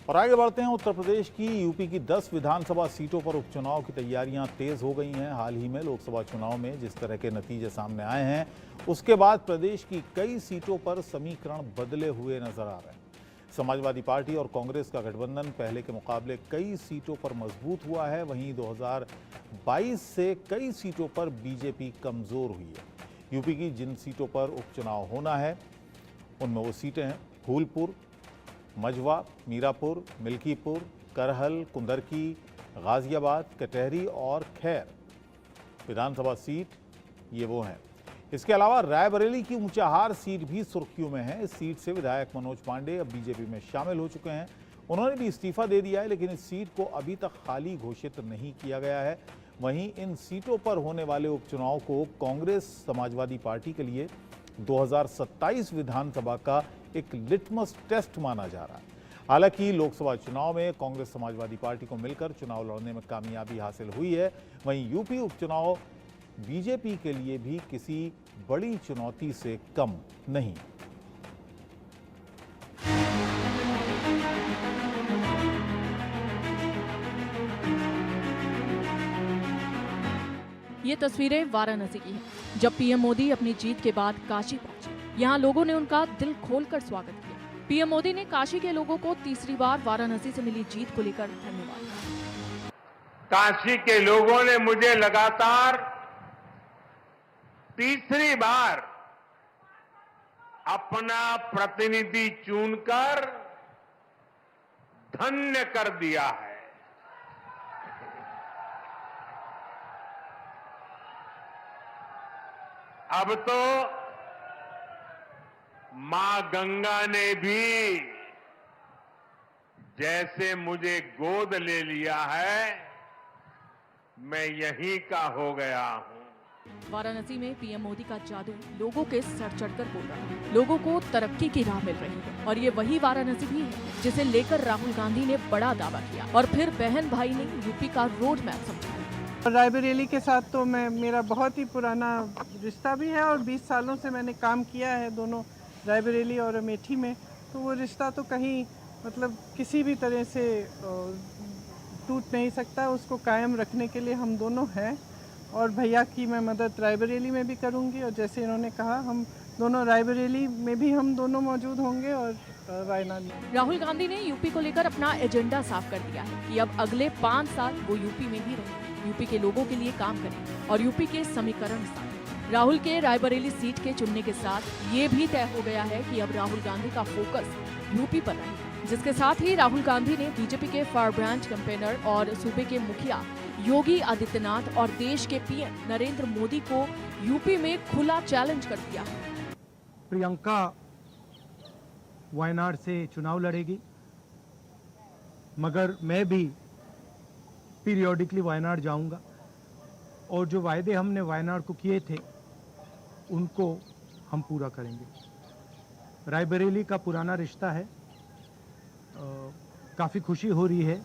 और आगे बढ़ते हैं। उत्तर प्रदेश की यूपी की 10 विधानसभा सीटों पर उपचुनाव की तैयारियां तेज हो गई हैं। हाल ही में लोकसभा चुनाव में जिस तरह के नतीजे सामने आए हैं, उसके बाद प्रदेश की कई सीटों पर समीकरण बदले हुए नजर आ रहे हैं। समाजवादी पार्टी और कांग्रेस का गठबंधन पहले के मुकाबले कई सीटों पर मजबूत हुआ है। वहीं 2022 से कई सीटों पर बीजेपी कमजोर हुई है। यूपी की जिन सीटों पर उपचुनाव होना है उनमें वो सीटें हैं फूलपुर, मझवा, मीरापुर, मिल्कीपुर, करहल, कुंदरकी, गाजियाबाद, कटहरी और खैर विधानसभा सीट ये वो हैं। इसके अलावा रायबरेली की ऊंचाहार सीट भी सुर्खियों में है। इस सीट से विधायक मनोज पांडे अब बीजेपी में शामिल हो चुके हैं। उन्होंने भी इस्तीफा दे दिया है, लेकिन इस सीट को अभी तक खाली घोषित नहीं किया गया है। वहीं इन सीटों पर होने वाले उपचुनाव को कांग्रेस समाजवादी पार्टी के लिए 2027 विधानसभा का एक लिटमस टेस्ट माना जा रहा है। हालांकि लोकसभा चुनाव में कांग्रेस समाजवादी पार्टी को मिलकर चुनाव लड़ने में कामयाबी हासिल हुई है। वहीं यूपी उपचुनाव बीजेपी के लिए भी किसी बड़ी चुनौती से कम नहीं। ये तस्वीरें वाराणसी की हैं, जब पीएम मोदी अपनी जीत के बाद काशी पहुंचे। यहाँ लोगों ने उनका दिल खोलकर स्वागत किया। पीएम मोदी ने काशी के लोगों को तीसरी बार वाराणसी से मिली जीत को लेकर धन्यवाद दिया। काशी के लोगों ने मुझे लगातार तीसरी बार अपना प्रतिनिधि चुनकर धन्य कर दिया है। अब तो मां गंगा ने भी जैसे मुझे गोद ले लिया है, मैं यहीं का हो गया हूं। वाराणसी में पीएम मोदी का जादू लोगों के सर चढ़कर बोल रहा है। लोगों को तरक्की की राह मिल रही है और ये वही वाराणसी भी है जिसे लेकर राहुल गांधी ने बड़ा दावा किया और फिर बहन भाई ने यूपी का रोड मैप समझा। रायबरेली के साथ तो मेरा बहुत ही पुराना रिश्ता भी है और 20 सालों से मैंने काम किया है दोनों रायबरेली और अमेठी में। तो वो रिश्ता तो कहीं मतलब किसी भी तरह से टूट नहीं सकता। उसको कायम रखने के लिए हम दोनों हैं और भैया की मैं मदद रायबरेली में भी करूंगी और जैसे इन्होंने कहा हम दोनों रायबरेली में भी हम दोनों मौजूद होंगे और वायनाड में। राहुल गांधी ने यूपी को लेकर अपना एजेंडा साफ कर दिया है कि अब अगले 5 साल वो यूपी में ही रहेंगे, यूपी के लोगों के लिए काम करें और यूपी के समीकरण साफ। राहुल के रायबरेली सीट के चुनने के साथ ये भी तय हो गया है कि अब राहुल गांधी का फोकस यूपी पर रहेगा, जिसके साथ ही राहुल गांधी ने बीजेपी के फायर ब्रांच कैंपेनर और सूबे के मुखिया योगी आदित्यनाथ और देश के पीएम नरेंद्र मोदी को यूपी में खुला चैलेंज कर दिया है। प्रियंका वायनाड से चुनाव लड़ेगी, मगर मैं भी पीरियोडिकली वायनाड जाऊंगा और जो वायदे हमने वायनाड को किए थे उनको हम पूरा करेंगे। रायबरेली का पुराना रिश्ता है, काफ़ी खुशी हो रही है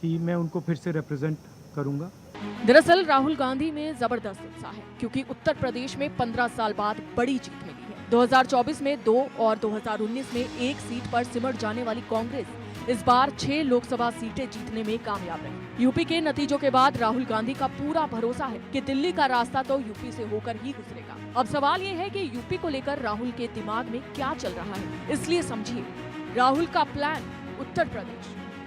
कि मैं उनको फिर से रिप्रेजेंट करूंगा। दरअसल राहुल गांधी में जबरदस्त उत्साह है क्योंकि उत्तर प्रदेश में 15 साल बाद बड़ी जीत मिली है। 2024 में 2 और 2019 में 1 सीट पर सिमट जाने वाली कांग्रेस इस बार 6 लोकसभा सीटें जीतने में कामयाब रही। यूपी के नतीजों के बाद राहुल गांधी का पूरा भरोसा है कि दिल्ली का रास्ता तो यूपी से होकर ही गुजरेगा। अब सवाल ये है कि यूपी को लेकर राहुल के दिमाग में क्या चल रहा है, इसलिए समझिए राहुल का प्लान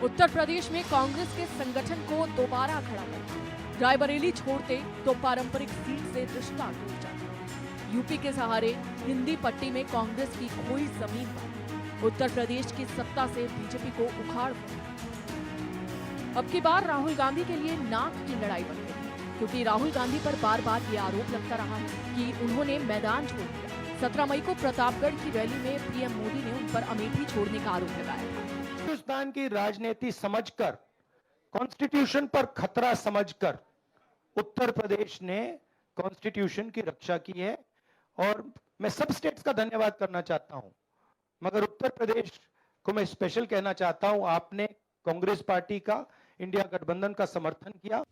उत्तर प्रदेश में कांग्रेस के संगठन को दोबारा खड़ा करना। रायबरेली छोड़ते तो पारंपरिक सीट से रिश्ता टूट जाता। यूपी के सहारे हिंदी पट्टी में कांग्रेस की खोई जमीन पर उत्तर प्रदेश की सत्ता से बीजेपी को उखाड़ दिया। अब की बार राहुल गांधी के लिए नाक की लड़ाई बन गई क्योंकि राहुल गांधी पर बार बार ये आरोप लगता रहा है कि उन्होंने मैदान छोड़ दिया। 17 मई को प्रतापगढ़ की रैली में पीएम मोदी ने उन पर अमेठी छोड़ने का आरोप लगाया था। हिंदुस्तान की राजनीति समझकर, कॉन्स्टिट्यूशन पर खतरा समझकर उत्तर प्रदेश ने कॉन्स्टिट्यूशन की रक्षा की है और मैं सब स्टेट्स का धन्यवाद करना चाहता हूं, मगर उत्तर प्रदेश को मैं स्पेशल कहना चाहता हूं। आपने कांग्रेस पार्टी का, इंडिया गठबंधन का समर्थन किया।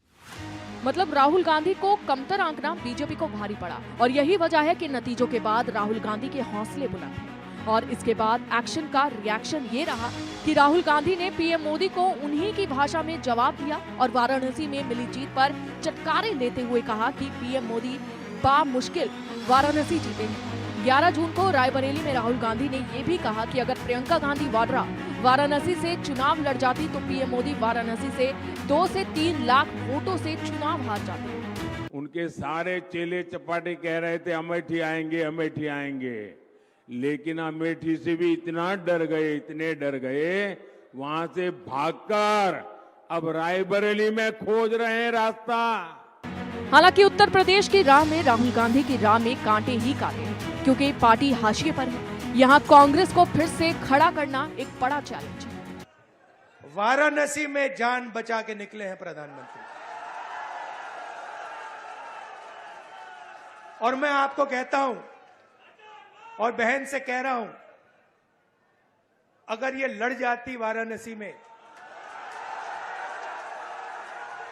मतलब राहुल गांधी को कमतर आंकना बीजेपी को भारी पड़ा और यही वजह है कि नतीजों के बाद राहुल गांधी के हौसले बुलंद हैं। और इसके बाद एक्शन का रिएक्शन ये रहा कि राहुल गांधी ने पीएम मोदी को उन्हीं की भाषा में जवाब दिया और वाराणसी में मिली जीत पर चटकारे लेते हुए कहा कि पीएम मोदी बामुश्किल वाराणसी जीते हैं। 11 जून को रायबरेली में राहुल गांधी ने ये भी कहा कि अगर प्रियंका गांधी वाड्रा वाराणसी से चुनाव लड़ जाती तो पीएम मोदी वाराणसी से 2 से 3 लाख वोटों से चुनाव हार जाते। उनके सारे चेले चपाटे कह रहे थे अमेठी आएंगे, लेकिन अमेठी से भी इतना डर गए, इतने डर गए, वहां से भागकर अब रायबरेली में खोज रहे हैं रास्ता। हालांकि उत्तर प्रदेश की राह में राहुल गांधी की राह में कांटे ही कांटे हैं, क्योंकि पार्टी हाशिए पर है। यहाँ कांग्रेस को फिर से खड़ा करना एक बड़ा चैलेंज है। वाराणसी में जान बचा के निकले हैं प्रधानमंत्री, और मैं आपको कहता हूं और बहन से कह रहा हूं, अगर ये लड़ जाती वाराणसी में,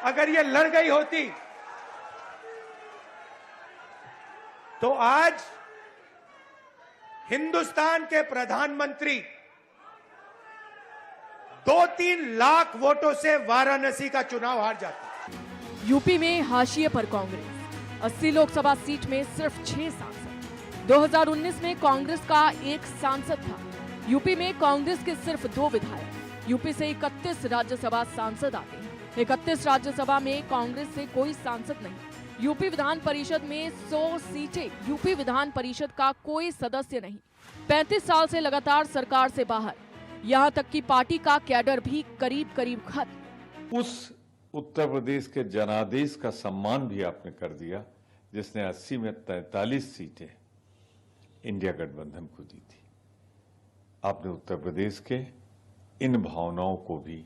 अगर ये लड़ गई होती तो आज हिंदुस्तान के प्रधानमंत्री 2-3 लाख वोटों से वाराणसी का चुनाव हार जाते। यूपी में हाशिए पर कांग्रेस, 80 लोकसभा सीट में सिर्फ 6 सांसद। 2019 में कांग्रेस का 1 सांसद था। यूपी में कांग्रेस के सिर्फ 2 विधायक। यूपी से 31 राज्यसभा सांसद आते हैं। 31 राज्यसभा में कांग्रेस से कोई सांसद नहीं। यूपी विधान परिषद में 100 सीटें, यूपी विधान परिषद का कोई सदस्य नहीं। 35 साल से लगातार सरकार से बाहर, यहाँ तक कि पार्टी का कैडर भी करीब करीब खत्म। उस उत्तर प्रदेश के जनादेश का सम्मान भी आपने कर दिया, जिसने 80 में 43 सीटें इंडिया गठबंधन को दी थी। आपने उत्तर प्रदेश के इन भावनाओं को भी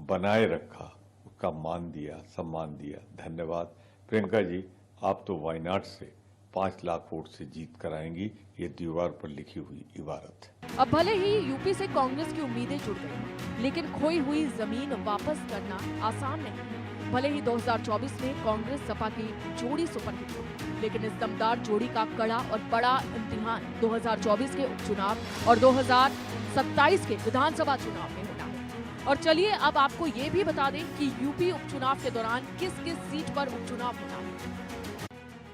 बनाए रखा, उसका मान दिया, सम्मान दिया। धन्यवाद प्रियंका जी, आप तो वायनाड से 5 लाख वोट से जीत कर आएंगी, ये दीवार पर लिखी हुई इबारत है। अब भले ही यूपी से कांग्रेस की उम्मीदें जुड़ गई, लेकिन खोई हुई जमीन वापस करना आसान नहीं। भले ही 2024 में कांग्रेस सपा की जोड़ी सुपरहिट हुई, लेकिन इस दमदार जोड़ी का कड़ा और बड़ा इम्तिहान 2024 के उपचुनाव और 2027 के विधानसभा चुनाव में होना है। और चलिए अब आपको ये भी बता दें कि यूपी उपचुनाव के दौरान किस किस सीट पर उपचुनाव होना है।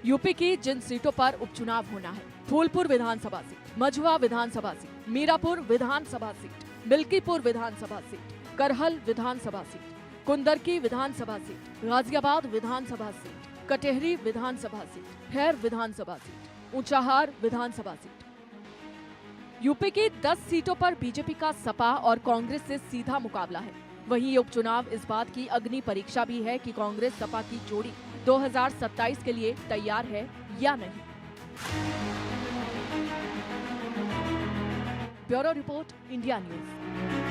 यूपी की जिन सीटों पर उपचुनाव होना है: फूलपुर विधानसभा सीट, मझुआ विधानसभा सीट, मीरापुर विधानसभा सीट, मिल्कीपुर विधानसभा सीट, करहल विधानसभा सीट, कुंदरकी विधानसभा सीट, गाजियाबाद विधानसभा सीट, कटेहरी विधानसभा सीट, खैर विधानसभा सीट, ऊंचाहार विधानसभा सीट। यूपी की 10 सीटों पर बीजेपी का सपा और कांग्रेस से सीधा मुकाबला है। वहीं ये उपचुनाव इस बात की अग्नि परीक्षा भी है कि कांग्रेस सपा की जोड़ी 2027 के लिए तैयार है या नहीं। Bureau report, India news.